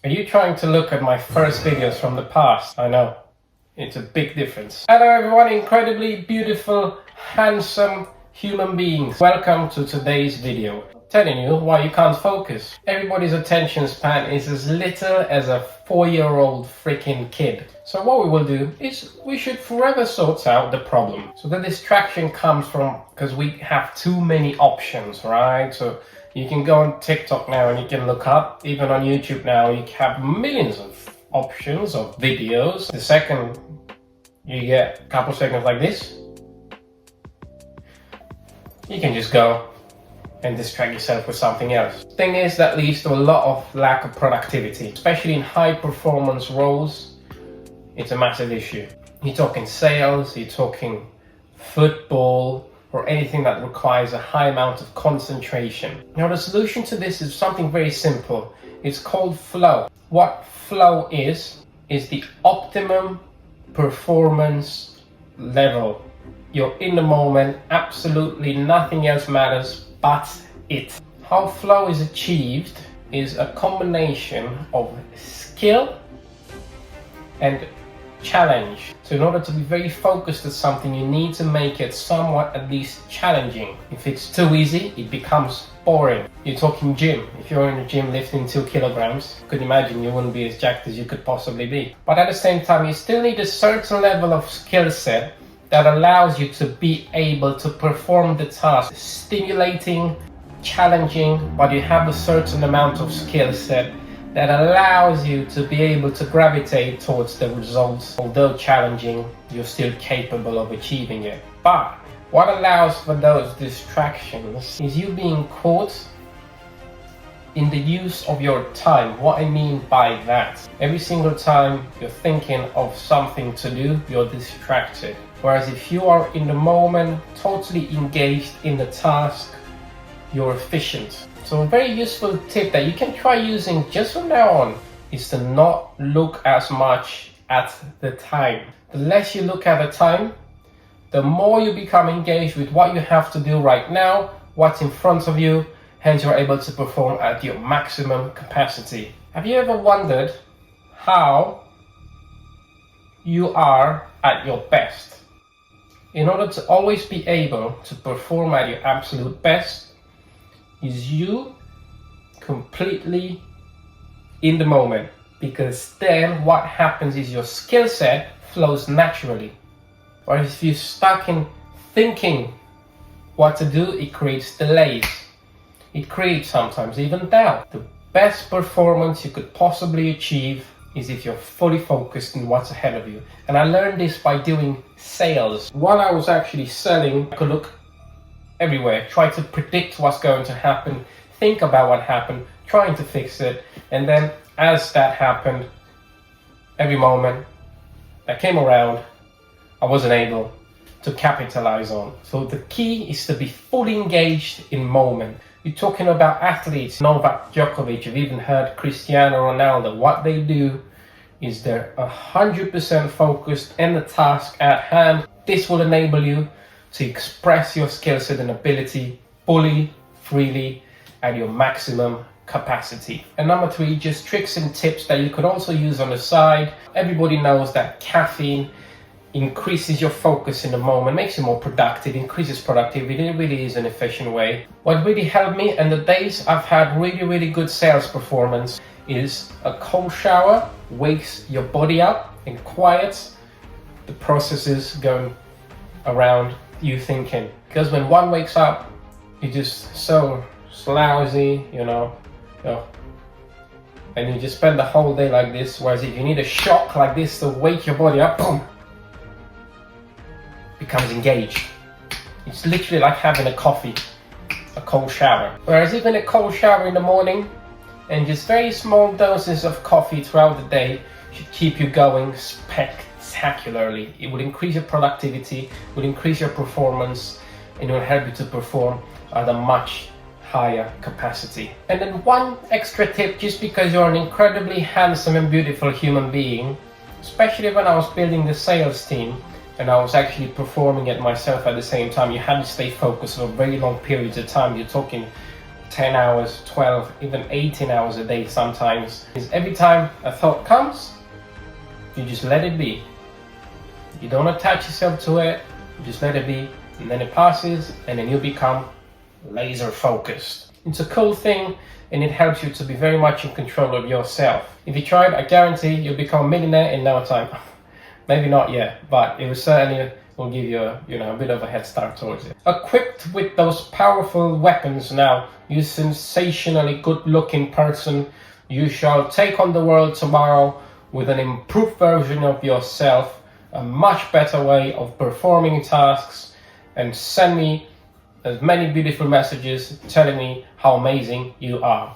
Are you trying to look at my first videos from the past? I know, it's a big difference. Hello everyone, incredibly beautiful, handsome human beings. Welcome to today's video. Telling you why you can't focus. Everybody's attention span is as little as a 4-year-old freaking kid. So what we will do is we should forever sort out the problem. So the distraction comes from because we have too many options, right? So you can go on TikTok now and you can look up, even on YouTube now, you have millions of options of videos. The second you get a couple seconds like this, you can just go and distract yourself with something else. Thing is, that leads to a lot of lack of productivity, especially in high performance roles. It's a massive issue. You're talking sales, you're talking football, or anything that requires a high amount of concentration. Now the solution to this is something very simple. It's called flow. What flow is the optimum performance level. You're in the moment, absolutely nothing else matters but it. How flow is achieved is a combination of skill and challenge. So in order to be very focused at something, you need to make it somewhat at least challenging. If it's too easy, it becomes boring. You're talking gym. If you're in a gym lifting 2 kilograms, you could imagine you wouldn't be as jacked as you could possibly be. But at the same time, you still need a certain level of skill set that allows you to be able to perform the task. Stimulating, challenging, but you have a certain amount of skill set that allows you to be able to gravitate towards the results. Although challenging, you're still capable of achieving it. But what allows for those distractions is you being caught in the use of your time. What I mean by that, every single time you're thinking of something to do, you're distracted. Whereas if you are in the moment, totally engaged in the task, you're efficient. So a very useful tip that you can try using just from now on is to not look as much at the time. The less you look at the time, the more you become engaged with what you have to do right now, what's in front of you, hence you're able to perform at your maximum capacity. Have you ever wondered how you are at your best? In order to always be able to perform at your absolute best, is you completely in the moment, because then what happens is your skill set flows naturally. Or if you're stuck in thinking what to do, it creates delays. It creates sometimes even doubt. The best performance you could possibly achieve is if you're fully focused on what's ahead of you. And I learned this by doing sales. While I was actually selling, I could look everywhere, try to predict what's going to happen, think about what happened, trying to fix it, and then as that happened, every moment that came around, I wasn't able to capitalize on. So the key is to be fully engaged in moment. You're talking about athletes, Novak Djokovic, you've even heard Cristiano Ronaldo. What they do is they're 100% focused in the task at hand. This will enable you to express your skill set and ability fully, freely, at your maximum capacity. And number 3, just tricks and tips that you could also use on the side. Everybody knows that caffeine increases your focus in the moment, makes you more productive, increases productivity. It really is an efficient way. What really helped me, and the days I've had really good sales performance, is a cold shower wakes your body up and quiets the processes going around you thinking. Because when one wakes up, you're just so lousy, and you just spend the whole day like this. Whereas if you need a shock like this to wake your body up, boom, becomes engaged. It's literally like having a coffee, a cold shower. Whereas even a cold shower in the morning and just very small doses of coffee throughout the day should keep you going spectacularly. It will increase your productivity, will increase your performance, and it will help you to perform at a much higher capacity. And then one extra tip, just because you're an incredibly handsome and beautiful human being, especially when I was building the sales team and I was actually performing it myself at the same time, you had to stay focused for very long periods of time. You're talking 10 hours, 12, even 18 hours a day sometimes. Is every time a thought comes, you just let it be. You don't attach yourself to it, you just let it be, and then it passes, and then you become laser focused. It's a cool thing, and it helps you to be very much in control of yourself. If you try it, I guarantee you'll become a millionaire in no time. Maybe not yet, but it will certainly will give you a bit of a head start towards it. Equipped with those powerful weapons now, you sensationally good-looking person, you shall take on the world tomorrow with an improved version of yourself, a much better way of performing tasks, and send me as many beautiful messages telling me how amazing you are.